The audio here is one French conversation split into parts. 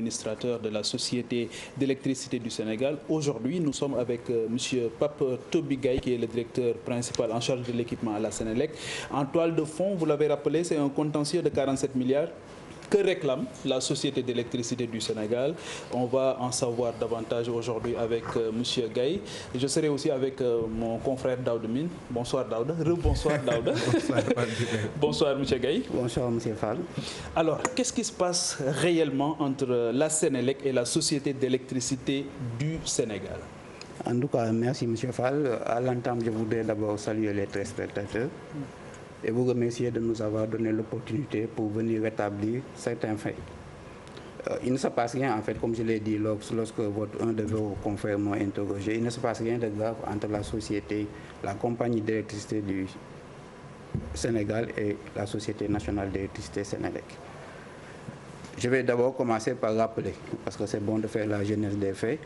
Administrateur de la Société d'électricité du Sénégal. Aujourd'hui, nous sommes avec M. Pape Toby Gaye, qui est le directeur principal en charge de l'équipement à la Sénélec. En toile de fond, vous l'avez rappelé, c'est un contentieux de 47 milliards que réclame la Société d'électricité du Sénégal. On va en savoir davantage aujourd'hui avec M. Gaye. Je serai aussi avec mon confrère Daouda Mine. Bonsoir Daouda. Rebonsoir Daouda. Bonsoir M. Gaye. Bonsoir M. Fall. Alors, qu'est-ce qui se passe réellement entre la Sénélec et la Société d'électricité du Sénégal? En tout cas, merci M. Fall. À l'entame, je voudrais d'abord saluer les téléspectateurs et vous remercier de nous avoir donné l'opportunité pour venir rétablir certains faits. Il ne se passe rien, en fait, comme je l'ai dit lorsque un de vos confrères m'a interrogé, il ne se passe rien de grave entre la société, la compagnie d'électricité du Sénégal et la Société nationale d'électricité Sénélec. Je vais d'abord commencer par rappeler, parce que c'est bon de faire la genèse des faits.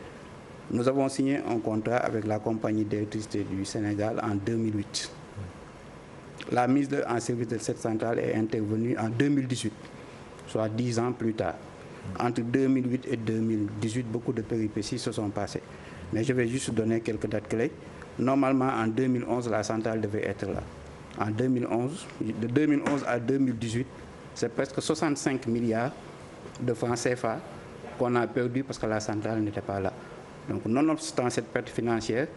Nous avons signé un contrat avec la compagnie d'électricité du Sénégal en 2008. La mise en service de cette centrale est intervenue en 2018, soit 10 ans plus tard. Entre 2008 et 2018, beaucoup de péripéties se sont passées. Mais je vais juste donner quelques dates clés. Normalement, en 2011, la centrale devait être là. En 2011, de 2011 à 2018, c'est presque 65 milliards de francs CFA qu'on a perdu parce que la centrale n'était pas là. Donc, nonobstant cette perte financière,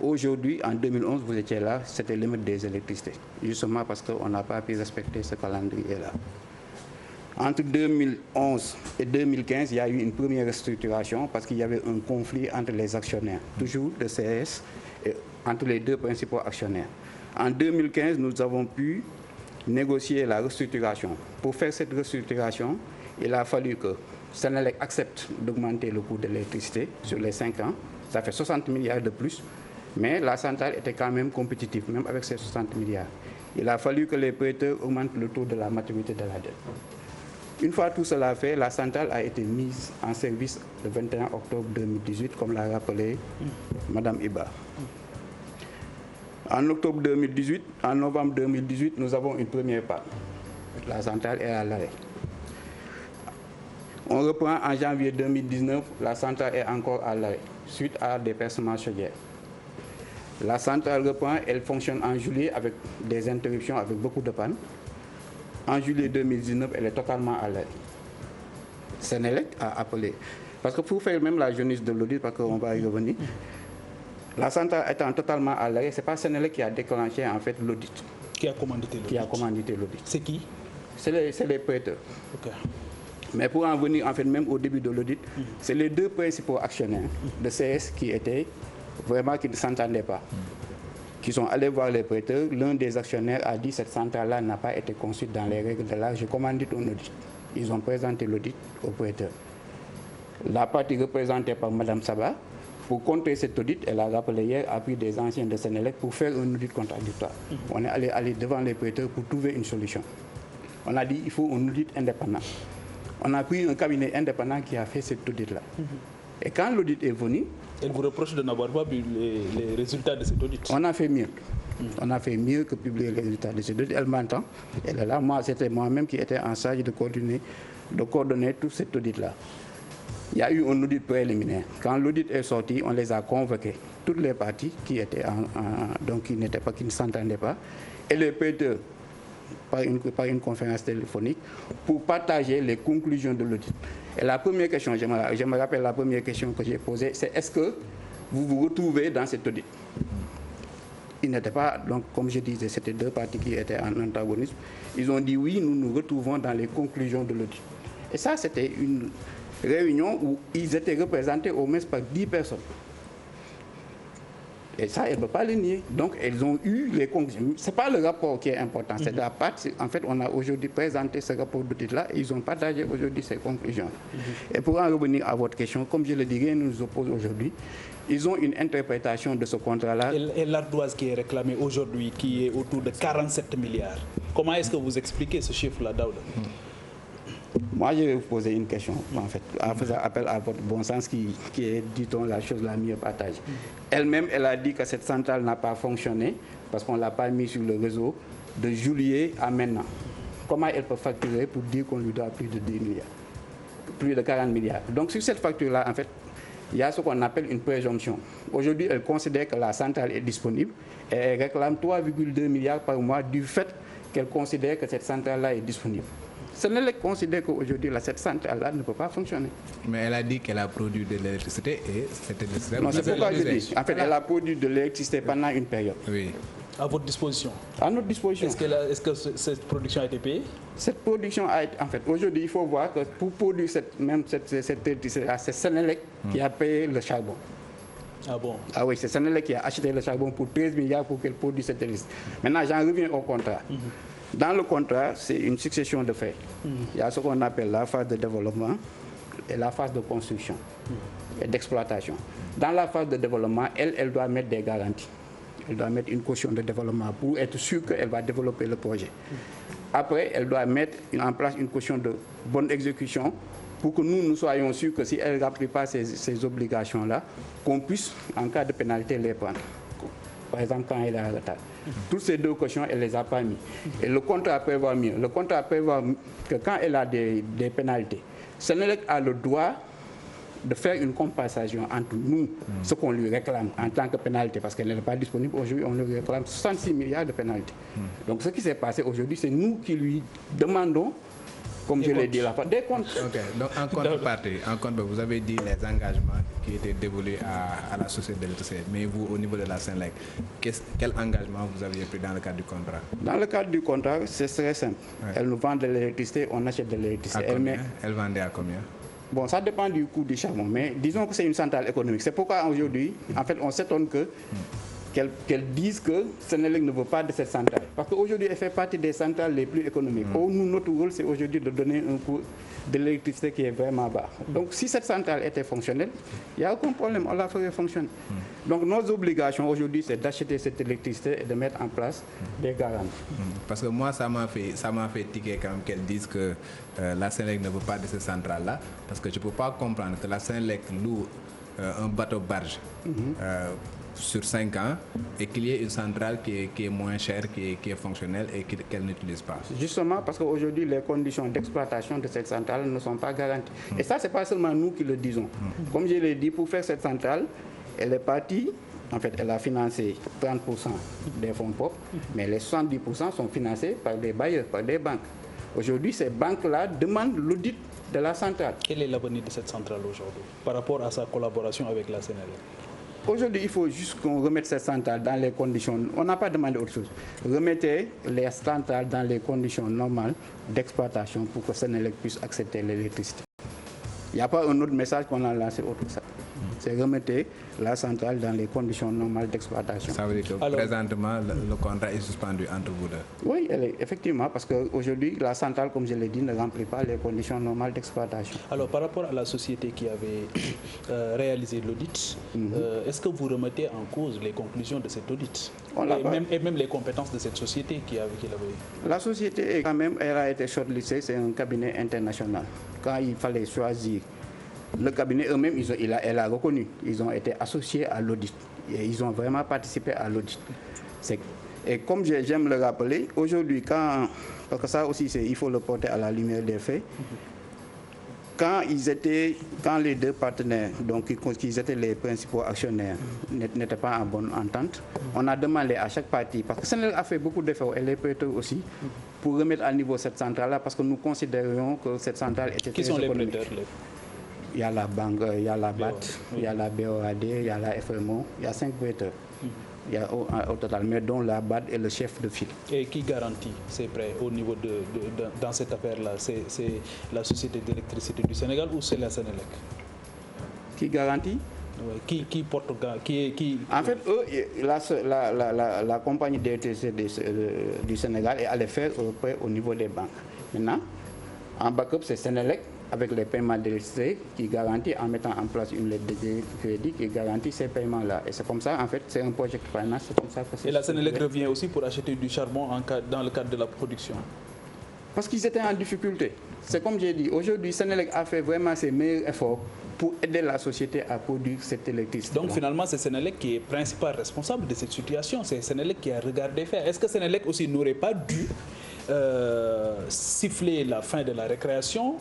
aujourd'hui, en 2011, vous étiez là, c'était le limite des électricités, justement parce qu'on n'a pas pu respecter ce calendrier-là. Entre 2011 et 2015, il y a eu une première restructuration parce qu'il y avait un conflit entre les actionnaires, toujours de CS, et entre les deux principaux actionnaires. En 2015, nous avons pu négocier la restructuration. Pour faire cette restructuration, il a fallu que Sénélec accepte d'augmenter le coût de l'électricité sur les 5 ans. Ça fait 60 milliards de plus. Mais la centrale était quand même compétitive, même avec ces 60 milliards. Il a fallu que les prêteurs augmentent le taux de la maturité de la dette. Une fois tout cela fait, la centrale a été mise en service le 21 octobre 2018, comme l'a rappelé Mme Iba. En octobre 2018, en novembre 2018, nous avons une première panne. La centrale est à l'arrêt. On reprend en janvier 2019, la centrale est encore à l'arrêt, suite à des percements chaudières. La centrale reprend, elle fonctionne en juillet avec des interruptions, avec beaucoup de pannes. En juillet 2019, elle est totalement à l'arrêt. Sénélec a appelé. Parce que pour faire même la jeunesse de l'audit, parce qu'on va y revenir, la centrale étant totalement à l'arrêt, ce n'est pas Sénélec qui a déclenché en fait l'audit. Qui a commandité l'audit? C'est qui? C'est les prêteurs. Okay. Mais pour en venir en fait même au début de l'audit, c'est les deux principaux actionnaires de CS qui étaient vraiment qui ne s'entendaient pas, qui sont allés voir les prêteurs. L'un des actionnaires a dit que cette centrale-là n'a pas été conçue dans les règles de l'art. Je commande un audit. Ils ont présenté l'audit aux prêteurs. La partie représentée par Mme Saba, pour contrer cet audit, elle a rappelé hier, a pris des anciens de Sénélec pour faire un audit contradictoire. On est allé devant les prêteurs pour trouver une solution. On a dit qu'il faut un audit indépendant. On a pris un cabinet indépendant qui a fait cet audit-là. Et quand l'audit est venu... Elle vous reproche de n'avoir pas vu les résultats de cet audit? On a fait mieux. On a fait mieux que publier les résultats de cet audit. Elle m'entend. Elle est là. C'était moi-même qui étais en charge de coordonner tout cet audit-là. Il y a eu un audit préliminaire. Quand l'audit est sorti, on les a convoqués. Toutes les parties qui étaient qui ne s'entendaient pas. Et les prêteurs, par une conférence téléphonique, pour partager les conclusions de l'audit. Et la première question, je me rappelle la première question que j'ai posée, c'est est-ce que vous vous retrouvez dans cet audit? Ils n'étaient pas, donc comme je disais, c'était deux parties qui étaient en antagonisme. Ils ont dit oui, nous nous retrouvons dans les conclusions de l'audit. Et ça, c'était une réunion où ils étaient représentés au moins par 10 personnes. Et ça, elle ne peut pas le nier. Donc, elles ont eu les conclusions. Ce n'est pas le rapport qui est important, c'est la partie. En fait, on a aujourd'hui présenté ce rapport d'audit-là et ils ont partagé aujourd'hui ces conclusions. Et pour en revenir à votre question, comme je le dis, rien ne nous oppose aujourd'hui. Ils ont une interprétation de ce contrat-là. Et l'ardoise qui est réclamée aujourd'hui, qui est autour de 47 milliards, comment est-ce que vous expliquez ce chiffre-là, Daouda? Moi, je vais vous poser une question, en fait, en faisant appel à votre bon sens qui est, dit-on, la chose la mieux partagée. Elle-même, elle a dit que cette centrale n'a pas fonctionné parce qu'on ne l'a pas mis sur le réseau de juillet à maintenant. Comment elle peut facturer pour dire qu'on lui doit plus de 10 milliards? plus de 40 milliards. Donc sur cette facture-là, en fait, il y a ce qu'on appelle une présomption. Aujourd'hui, elle considère que la centrale est disponible et elle réclame 3,2 milliards par mois du fait qu'elle considère que cette centrale-là est disponible. Sénélec considère qu'aujourd'hui, cette centrale-là ne peut pas fonctionner. Mais elle a dit qu'elle a produit de l'électricité et cette électricité... Non, c'est pourquoi je dis. En fait, elle a produit de l'électricité pendant une période. Oui. À votre disposition? À notre disposition. Est-ce que cette production a été payée? Cette production a été... En fait, aujourd'hui, il faut voir que pour produire cette électricité, c'est Sénélec qui a payé le charbon. Ah bon? Ah oui, c'est Sénélec qui a acheté le charbon pour 13 milliards pour qu'elle produise cette électricité. Maintenant, j'en reviens au contrat. Dans le contrat, c'est une succession de faits. Il y a ce qu'on appelle la phase de développement et la phase de construction et d'exploitation. Dans la phase de développement, elle doit mettre des garanties. Elle doit mettre une caution de développement pour être sûre qu'elle va développer le projet. Après, elle doit mettre en place une caution de bonne exécution pour que nous soyons sûrs que si elle ne remplit pas ces obligations-là, qu'on puisse, en cas de pénalité, les prendre. Par exemple, quand elle est en retard. Toutes ces deux cautions, elle ne les a pas mis. Et le contrat prévoit mieux. Le contrat prévoit que quand elle a des pénalités, Sénélec a le droit de faire une compensation entre nous, ce qu'on lui réclame en tant que pénalité, parce qu'elle n'est pas disponible. Aujourd'hui, on lui réclame 66 milliards de pénalités. Donc ce qui s'est passé aujourd'hui, c'est nous qui lui demandons, comme je l'ai dit là, des comptes. Okay. Donc en contrepartie, vous avez dit les engagements qui étaient dévolus à la société d'électricité. Mais vous, au niveau de la Sénélec, quel engagement vous aviez pris dans le cadre du contrat? Dans le cadre du contrat, c'est très simple. Ouais. Elle nous vend de l'électricité, on achète de l'électricité. Elle vendait à combien? Bon, ça dépend du coût du charbon, mais disons que c'est une centrale économique. C'est pourquoi aujourd'hui, en fait, on s'étonne qu'elle dise que Sénélec ne veut pas de cette centrale. Parce qu'aujourd'hui, elle fait partie des centrales les plus économiques. Nous, notre rôle, c'est aujourd'hui de donner un coût de l'électricité qui est vraiment bas. Donc, si cette centrale était fonctionnelle, il n'y a aucun problème, on la ferait fonctionner. Donc, nos obligations aujourd'hui, c'est d'acheter cette électricité et de mettre en place des garanties. Parce que moi, ça m'a fait tiquer quand même qu'elle dise que la Sénélec ne veut pas de cette centrale-là. Parce que je ne peux pas comprendre que la Sénélec loue un bateau-barge sur 5 ans et qu'il y ait une centrale qui est moins chère, qui est fonctionnelle et qu'elle n'utilise pas. Justement parce qu'aujourd'hui, les conditions d'exploitation de cette centrale ne sont pas garanties. Et ça, ce n'est pas seulement nous qui le disons. Comme je l'ai dit, pour faire cette centrale, elle est partie, en fait, elle a financé 30% des fonds propres, mais les 70% sont financés par des bailleurs, par des banques. Aujourd'hui, ces banques-là demandent l'audit de la centrale. Quel est l'avenir de cette centrale aujourd'hui par rapport à sa collaboration avec la Sénélec? Aujourd'hui, il faut juste qu'on remette cette centrale dans les conditions... On n'a pas demandé autre chose. Remettez les centrales dans les conditions normales d'exploitation pour que Sénélec puisse accepter l'électricité. Il n'y a pas un autre message qu'on a lancé autre que ça. C'est remettre la centrale dans les conditions normales d'exploitation. Ça veut dire que présentement, le contrat est suspendu entre vous deux? Oui, effectivement, parce qu'aujourd'hui, la centrale, comme je l'ai dit, ne remplit pas les conditions normales d'exploitation. Alors, par rapport à la société qui avait réalisé l'audit, est-ce que vous remettez en cause les conclusions de cet audit et même les compétences de cette société qui l'avait? La société, quand même, elle a été shortlistée, c'est un cabinet international. Quand il fallait choisir le cabinet eux-mêmes, elle a reconnu. Ils ont été associés à l'audit. Et ils ont vraiment participé à l'audit. Et comme j'aime le rappeler, aujourd'hui, parce que ça aussi, il faut le porter à la lumière des faits, quand les deux partenaires, donc qui étaient les principaux actionnaires, n'étaient pas en bonne entente, on a demandé à chaque partie, parce que Sénélec a fait beaucoup d'efforts, et les prêteurs aussi, pour remettre à niveau cette centrale-là, parce que nous considérions que cette centrale était très économique. Qui sont les prêteurs? Il y a la banque, il y a la BAT, il y a la BOAD, il y a la FMO, il y a 5 prêteurs. Il y a au total, mais dont la BAD est le chef de file. Et qui garantit ces prêts au niveau dans cette affaire-là? C'est la Société d'électricité du Sénégal ou c'est la Sénélec? Qui garantit? Oui. Qui porte... En fait, eux, la compagnie d'électricité du Sénégal est allée faire un prêt au niveau des banques. Maintenant, en backup, c'est Sénélec avec les paiements d'électricité qui garantit en mettant en place une lettre de crédit qui garantit ces paiements-là. Et c'est comme ça, en fait, c'est un projet de finance, c'est comme ça que c'est... Et la Sénélec revient aussi pour acheter du charbon dans le cadre de la production? Parce qu'ils étaient en difficulté. C'est comme j'ai dit, aujourd'hui, Sénélec a fait vraiment ses meilleurs efforts pour aider la société à produire cette électricité. Donc finalement, c'est Sénélec qui est principal responsable de cette situation. C'est Sénélec qui a regardé faire. Est-ce que Sénélec aussi n'aurait pas dû siffler la fin de la récréation.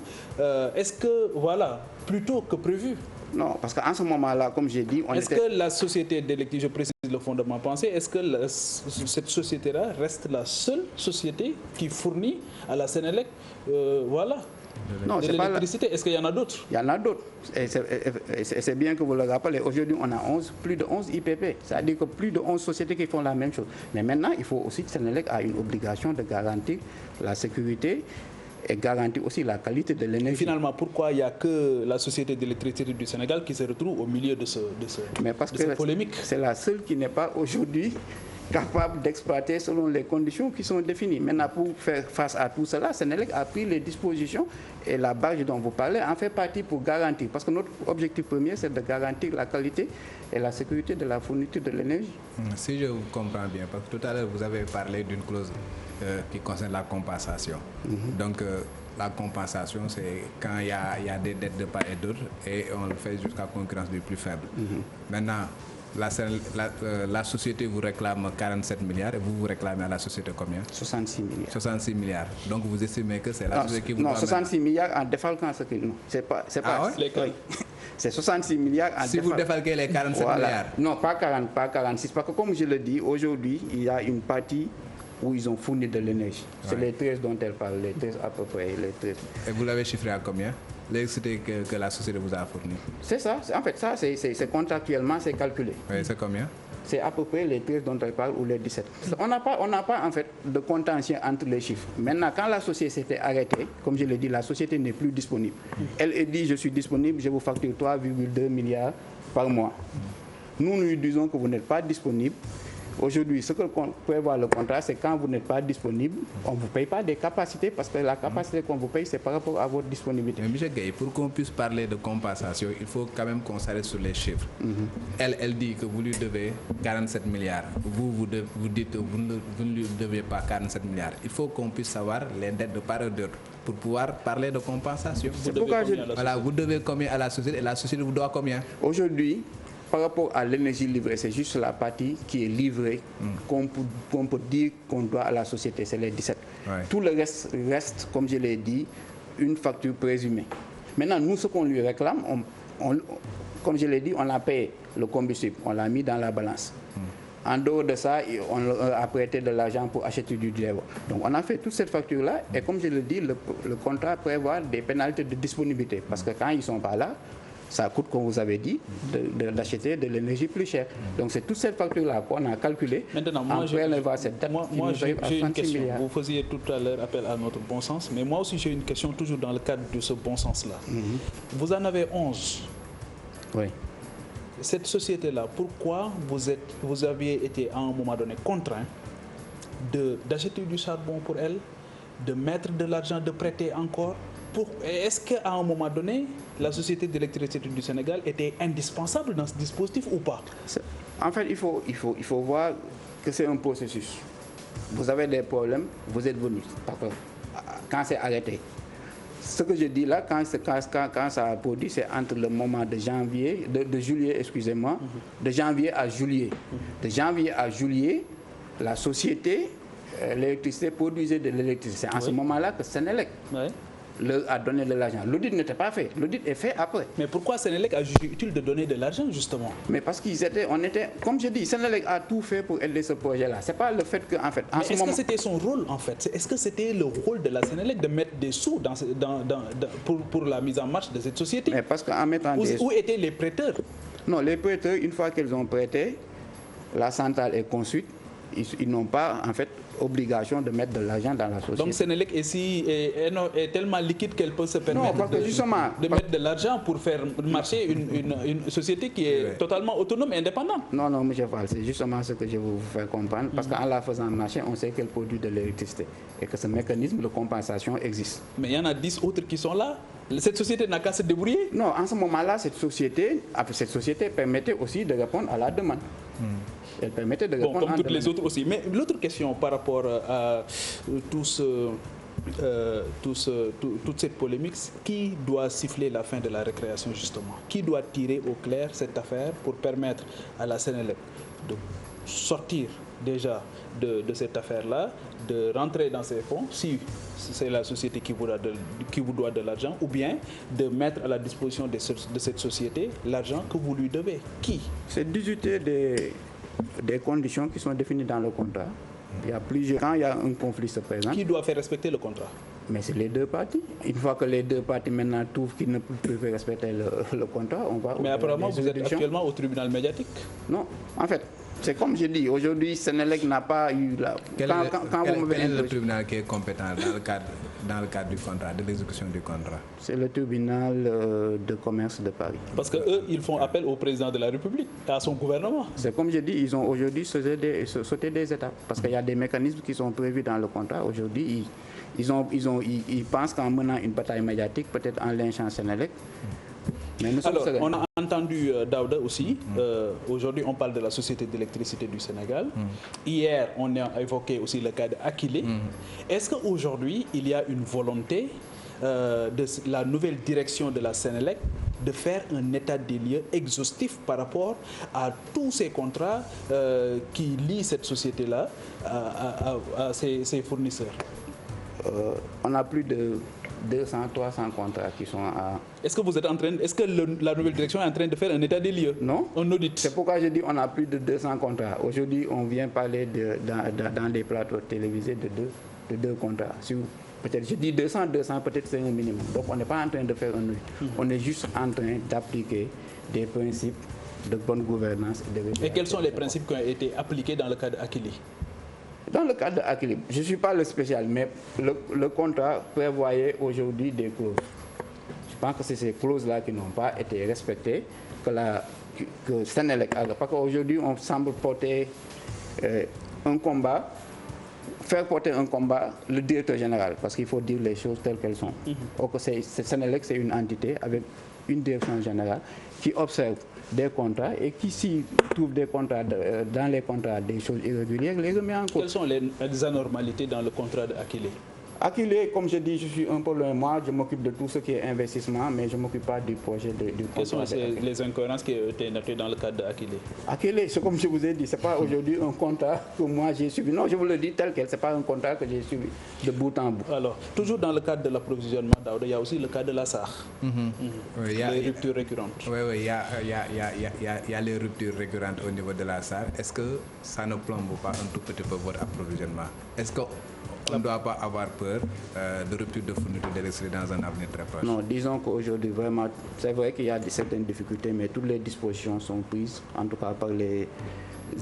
Est-ce que, voilà, plus tôt que prévu? Non, parce qu'en ce moment-là, comme j'ai dit... Est-ce que la société d'électricité, je précise le fond de ma pensée, est-ce que cette société-là reste la seule société qui fournit à la Sénélec voilà, de l'électricité? Est-ce qu'il y en a d'autres? Il y en a d'autres. Et c'est bien que vous le rappelez. Aujourd'hui, on a plus de 11 IPP. C'est-à-dire que plus de 11 sociétés qui font la même chose. Mais maintenant, il faut aussi que Sénélec a une obligation de garantir la sécurité et garantir aussi la qualité de l'énergie. Finalement, pourquoi il n'y a que la Société d'électricité du Sénégal qui se retrouve au milieu de cette polémique? C'est la seule qui n'est pas aujourd'hui capable d'exploiter selon les conditions qui sont définies. Maintenant, pour faire face à tout cela, Sénélec a pris les dispositions et la barge dont vous parlez en fait partie pour garantir. Parce que notre objectif premier, c'est de garantir la qualité et la sécurité de la fourniture de l'énergie. Si je vous comprends bien, parce que tout à l'heure, vous avez parlé d'une clause qui concerne la compensation. Donc, la compensation, c'est quand il y a des dettes de part et d'autre et on le fait jusqu'à concurrence du plus faible. Maintenant, la société vous réclame 47 milliards et vous réclamez à la société combien? 66 milliards. 66 milliards. Donc vous estimez que c'est la société qui vous Non, 66 milliards en défalquant ce que nous. C'est pas. C'est 66 milliards en Si vous défalquez les 47 milliards. Non, pas 40, pas 46. Parce que comme je le dis, aujourd'hui, il y a une partie où ils ont fourni de l'énergie. C'est les 13 dont elle parle, les 13 à peu près. Les 13. Et vous l'avez chiffré à combien? L'électricité que la société vous a fournie? C'est ça. En fait, ça, c'est contractuellement, c'est calculé. Oui, c'est combien? C'est à peu près les 13 dont elle parle ou les 17. On n'a pas en fait de contentieux entre les chiffres. Maintenant, quand la société s'était arrêtée, comme je l'ai dit, la société n'est plus disponible. Elle dit, je suis disponible, je vous facture 3,2 milliards par mois. Nous lui disons que vous n'êtes pas disponible. Aujourd'hui, ce que prévoit le contrat, c'est quand vous n'êtes pas disponible, on ne vous paye pas des capacités parce que la capacité qu'on vous paye, c'est par rapport à votre disponibilité. Mais M. Gaye, pour qu'on puisse parler de compensation, il faut quand même qu'on s'arrête sur les chiffres. Elle dit que vous lui devez 47 milliards. Vous dites que vous ne lui devez pas 47 milliards. Il faut qu'on puisse savoir les dettes de part et d'autre pour pouvoir parler de compensation. Vous devez combien à la société et la société vous doit combien? Aujourd'hui, par rapport à l'énergie livrée, c'est juste la partie qui est livrée qu'on peut dire qu'on doit à la société, c'est les 17. Tout le reste, comme je l'ai dit, une facture présumée. Maintenant, nous, ce qu'on lui réclame, comme je l'ai dit, on a payé le combustible, on l'a mis dans la balance. En dehors de ça, on a prêté de l'argent pour acheter du lait. Donc on a fait toute cette facture-là et comme je le dis, le contrat prévoit des pénalités de disponibilité. Parce que quand ils ne sont pas là, ça coûte, comme vous avez dit, d'acheter de l'énergie plus chère. Donc c'est toute cette facture-là qu'on a calculée. Maintenant, moi, j'ai une question. Milliards. Vous faisiez tout à l'heure appel à notre bon sens, mais moi aussi j'ai une question toujours dans le cadre de ce bon sens-là. Vous en avez 11. Oui. Cette société-là, pourquoi vous aviez été à un moment donné contraint d'acheter du charbon pour elle, de mettre de l'argent, de prêter encore? Est-ce qu'à un moment donné, la Société d'électricité du Sénégal était indispensable dans ce dispositif ou pas? En fait, il faut voir que c'est un processus. Vous avez des problèmes, vous êtes venu. Quand c'est arrêté. Ce que je dis là, quand ça a produit, c'est entre le moment de juillet, excusez-moi, de janvier à juillet. De janvier à juillet, la société, l'électricité produisait de l'électricité. C'est en ce moment-là que Sénélec a donné de l'argent. L'audit n'était pas fait. L'audit est fait après. Mais pourquoi Sénélec a jugé utile de donner de l'argent, justement? Mais parce on était, comme je dis, Sénélec a tout fait pour aider ce projet-là. C'est pas le fait que, en fait... Est-ce que c'était son rôle, en fait? Est-ce que c'était le rôle de la Sénélec de mettre des sous pour la mise en marche de cette société? Mais parce qu'en mettant Où étaient les prêteurs? Non, les prêteurs, une fois qu'ils ont prêté, la centrale est construite, ils n'ont pas, en fait, obligation de mettre de l'argent dans la société. Donc Sénélec est tellement liquide qu'elle peut se permettre de mettre de l'argent pour faire marcher une société qui est totalement autonome et indépendante. Non, M. Fall, c'est justement ce que je veux vous faire comprendre. Parce qu'en la faisant marcher, on sait qu'elle produit de l'électricité et que ce mécanisme de compensation existe. Mais il y en a 10 autres qui sont là. Cette société n'a qu'à se débrouiller? Non, en ce moment-là, cette société permettait aussi de répondre à la demande. Elle permettait de répondre comme toutes les autres aussi. Mais l'autre question par rapport à toute cette polémique, qui doit siffler la fin de la récréation justement? Qui doit tirer au clair cette affaire pour permettre à la Sénélec de sortir déjà de cette affaire-là, de rentrer dans ces fonds, si c'est la société qui vous doit de l'argent, ou bien de mettre à la disposition de cette société l'argent que vous lui devez? Qui? C'est discuter des conditions qui sont définies dans le contrat. Il y a plusieurs. Quand il y a un conflit se présente. Qui doit faire respecter le contrat? Mais c'est les deux parties. Une fois que les deux parties maintenant trouvent qu'ils ne peuvent respecter le contrat, on va... Mais apparemment, vous êtes actuellement au tribunal médiatique. Non, en fait, c'est comme je dis, aujourd'hui, Sénélec n'a pas eu la... Quel est le tribunal qui est compétent dans le cadre du contrat, de l'exécution du contrat? C'est le tribunal de commerce de Paris. Parce qu'eux, ils font appel au président de la République, à son gouvernement. C'est comme je dis, ils ont aujourd'hui sauté des étapes. Parce qu'il y a des mécanismes qui sont prévus dans le contrat. Aujourd'hui, ils pensent qu'en menant une bataille médiatique, peut-être en lynchant Sénélec. Alors, on a entendu Daouda aussi. Aujourd'hui, on parle de la Société d'électricité du Sénégal. Hier, on a évoqué aussi le cas d'Akilé. Est-ce qu'aujourd'hui, il y a une volonté de la nouvelle direction de la Sénélec de faire un état des lieux exhaustif par rapport à tous ces contrats qui lient cette société-là à ses fournisseurs? On a plus de 200, 300 contrats qui sont à... Est-ce que vous êtes en train... Est-ce que la nouvelle direction est en train de faire un état des lieux? Non. Un audit? C'est pourquoi je dis on a plus de 200 contrats. Aujourd'hui, on vient parler dans des plateaux télévisés de deux contrats. Peut-être, je dis 200, peut-être c'est un minimum. Donc on n'est pas en train de faire un audit. On est juste en train d'appliquer des principes de bonne gouvernance. Et quels sont les principes qui ont été appliqués dans le cas d'Akili? Dans le cadre d'Akili, je ne suis pas le spécial, mais le contrat prévoyait aujourd'hui des clauses. Je pense que c'est ces clauses-là qui n'ont pas été respectées, que Sénélec a. Parce qu'aujourd'hui, on semble porter un combat, faire porter un combat le directeur général, parce qu'il faut dire les choses telles qu'elles sont. Or que Sénélec, c'est une entité avec une direction générale qui observe des contrats et qui, s'il trouve des contrats dans les contrats des choses irrégulières, les remet en cause. Quelles sont les anormalités dans le contrat d'Akilé? Akilé, comme je dis, je suis un peu loin. Moi, je m'occupe de tout ce qui est investissement, mais je ne m'occupe pas du projet du contrat. Quelles sont les incohérences qui ont été notées dans le cadre d'Akilé? Akilé, c'est comme je vous ai dit, ce n'est pas aujourd'hui un contrat que moi j'ai suivi. Non, je vous le dis tel quel, ce n'est pas un contrat que j'ai suivi de bout en bout. Alors, toujours dans le cadre de l'approvisionnement, il y a aussi le cas de la SAR. Les ruptures récurrentes. Oui, il y a les ruptures récurrentes au niveau de la SAR. Est-ce que ça ne plombe pas un tout petit peu votre approvisionnement? Est-ce que on ne doit pas avoir peur de rupture de fourniture d'électricité dans un avenir très proche? Non, disons qu'aujourd'hui, vraiment, c'est vrai qu'il y a certaines difficultés, mais toutes les dispositions sont prises, en tout cas par les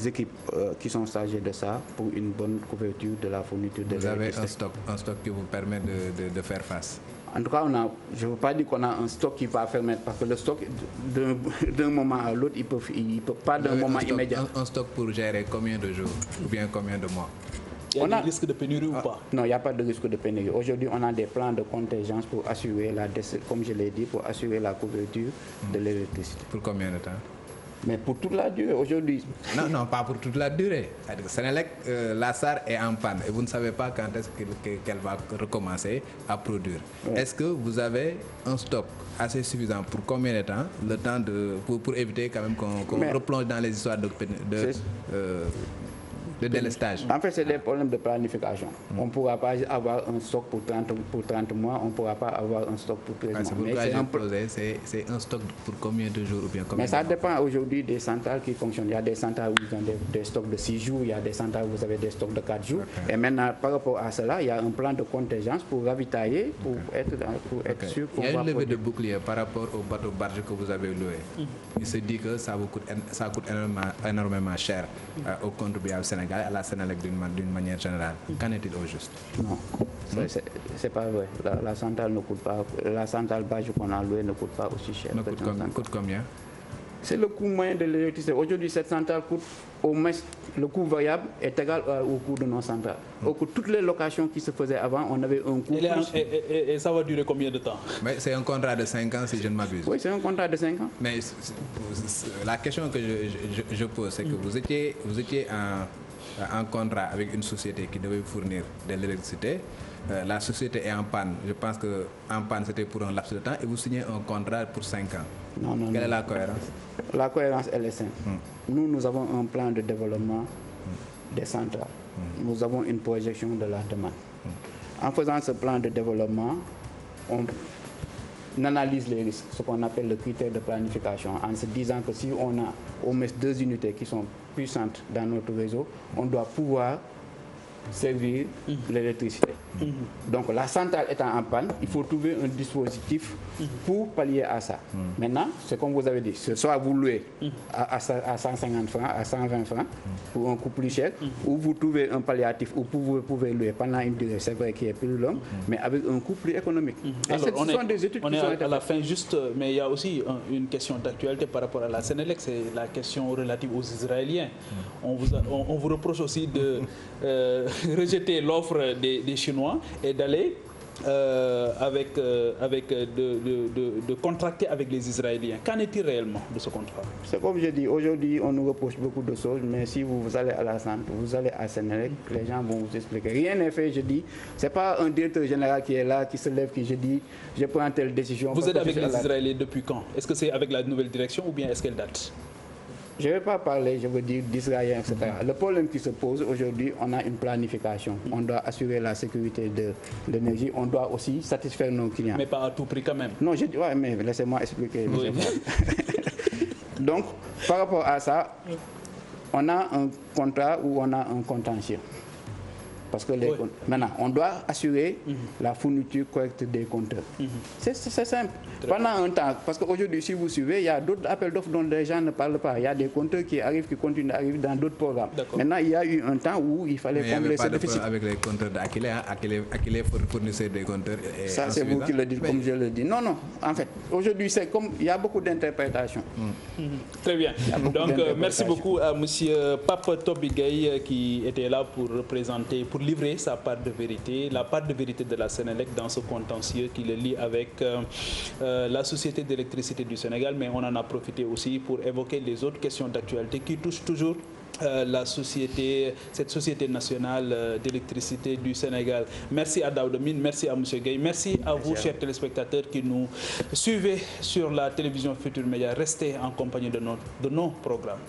équipes qui sont chargées de ça, pour une bonne couverture de la fourniture d'électricité. Vous avez un stock qui vous permet de faire face? En tout cas, je ne veux pas dire qu'on a un stock qui va permettre, parce que le stock, d'un moment à l'autre, il ne peut pas d'un moment immédiat. Un stock pour gérer combien de jours ou bien combien de mois? Il y a des risques de pénurie ou pas? Non, il n'y a pas de risque de pénurie. Aujourd'hui, on a des plans de contingence pour assurer comme je l'ai dit, pour assurer la couverture de l'électricité. Pour combien de temps? Mais pour toute la durée, aujourd'hui. Non, pas pour toute la durée. Sénélec, la SAR est en panne et vous ne savez pas quand est-ce qu'elle va recommencer à produire. Oui. Est-ce que vous avez un stock assez suffisant pour combien de temps? Le temps pour éviter quand même qu'on replonge dans les histoires de délestage. En fait, c'est des problèmes de planification. On ne pourra pas avoir un stock pour 30 mois, on ne pourra pas avoir un stock pour 13 mois. C'est pourquoi c'est un stock pour combien de jours ou bien combien Mais ça dépend aujourd'hui des centrales qui fonctionnent. Il y a des centrales où vous avez des stocks de 6 jours, il y a des centrales où vous avez des stocks de 4 jours. Okay. Et maintenant, par rapport à cela, il y a un plan de contingence pour ravitailler, pour être sûr qu'on va... Il y a une levée de bouclier par rapport au bateau barge que vous avez loué. Il se dit que ça coûte énormément cher au contribuable sénégalais, à la Sénélec d'une manière générale. Qu'en est-il au juste? Non, c'est pas vrai. La centrale ne coûte pas. La centrale barge qu'on a louée ne coûte pas aussi cher. Coûte combien? C'est le coût moyen de l'électricité. Aujourd'hui, cette centrale coûte au moins, le coût variable est égal au coût de nos centrales. Toutes les locations qui se faisaient avant, on avait un coût. Et ça va durer combien de temps? C'est un contrat de 5 ans, si je ne m'abuse. Oui, c'est un contrat de 5 ans. Mais la question que je pose, c'est que vous étiez en contrat avec une société qui devait vous fournir de l'électricité. La société est en panne. Je pense qu'en panne, c'était pour un laps de temps. Et vous signez un contrat pour 5 ans. Non. Quelle est la cohérence? La cohérence, elle est simple. Nous avons un plan de développement des centrales. Nous avons une projection de la demande. En faisant ce plan de développement, on analyse les risques, ce qu'on appelle le critère de planification, en se disant que si on a au moins 2 unités qui sont puissantes dans notre réseau, on doit pouvoir servir l'électricité. Donc la centrale étant en panne, il faut trouver un dispositif pour pallier à ça. Maintenant, c'est comme vous avez dit, soit vous louez à 150 francs, à 120 francs pour un coût plus cher, ou vous trouvez un palliatif où vous pouvez louer pendant une durée, c'est vrai, qui est plus longue, mais avec un coût plus économique. Alors, ce sont des études on qui est sont à la fin juste, mais il y a aussi une question d'actualité par rapport à la Sénélec, c'est la question relative aux Israéliens. On vous reproche aussi de rejeter l'offre des Chinois et d'aller de contracter avec les Israéliens. Qu'en est-il réellement de ce contrat? C'est comme je dis, aujourd'hui on nous reproche beaucoup de choses, mais si vous allez à la centre, vous allez à Sénélec, les gens vont vous expliquer. Rien n'est fait, je dis. C'est pas un directeur général qui est là, qui se lève, qui je dis, je prends telle décision. Vous êtes avec les Israéliens depuis quand? Est-ce que c'est avec la nouvelle direction ou bien est-ce qu'elle date? Je ne vais pas parler, je veux dire, d'Israël, etc. Le problème qui se pose aujourd'hui, on a une planification. On doit assurer la sécurité de l'énergie. On doit aussi satisfaire nos clients. Mais pas à tout prix quand même. Non, je dis, ouais, mais laissez-moi expliquer. Oui. Donc, par rapport à ça, on a un contrat ou on a un contentieux. Parce que maintenant, on doit assurer la fourniture correcte des compteurs. C'est simple. Pendant un temps, parce qu'aujourd'hui, si vous suivez, il y a d'autres appels d'offres dont les gens ne parlent pas. Il y a des compteurs qui arrivent, qui continuent d'arriver dans d'autres programmes. Maintenant, il y a eu un temps où il fallait combler ce déficit. Avec les compteurs d'Aquilé, Aquilé fournissait des compteurs. Ça, c'est vous qui le dites, comme je le dis. Non, non. En fait, aujourd'hui, c'est comme il y a beaucoup d'interprétations. Très bien. Donc, merci beaucoup à M. Pape Toby-Gaye qui était là pour représenter, pour livrer sa part de vérité, la part de vérité de la Sénélec dans ce contentieux qui le lie avec la Société d'électricité du Sénégal, mais on en a profité aussi pour évoquer les autres questions d'actualité qui touchent toujours cette société nationale d'électricité du Sénégal. Merci à Daouda Mine, merci à M. Gaye, merci à vous, chers téléspectateurs qui nous suivez sur la télévision Futur Média. Restez en compagnie de nos programmes.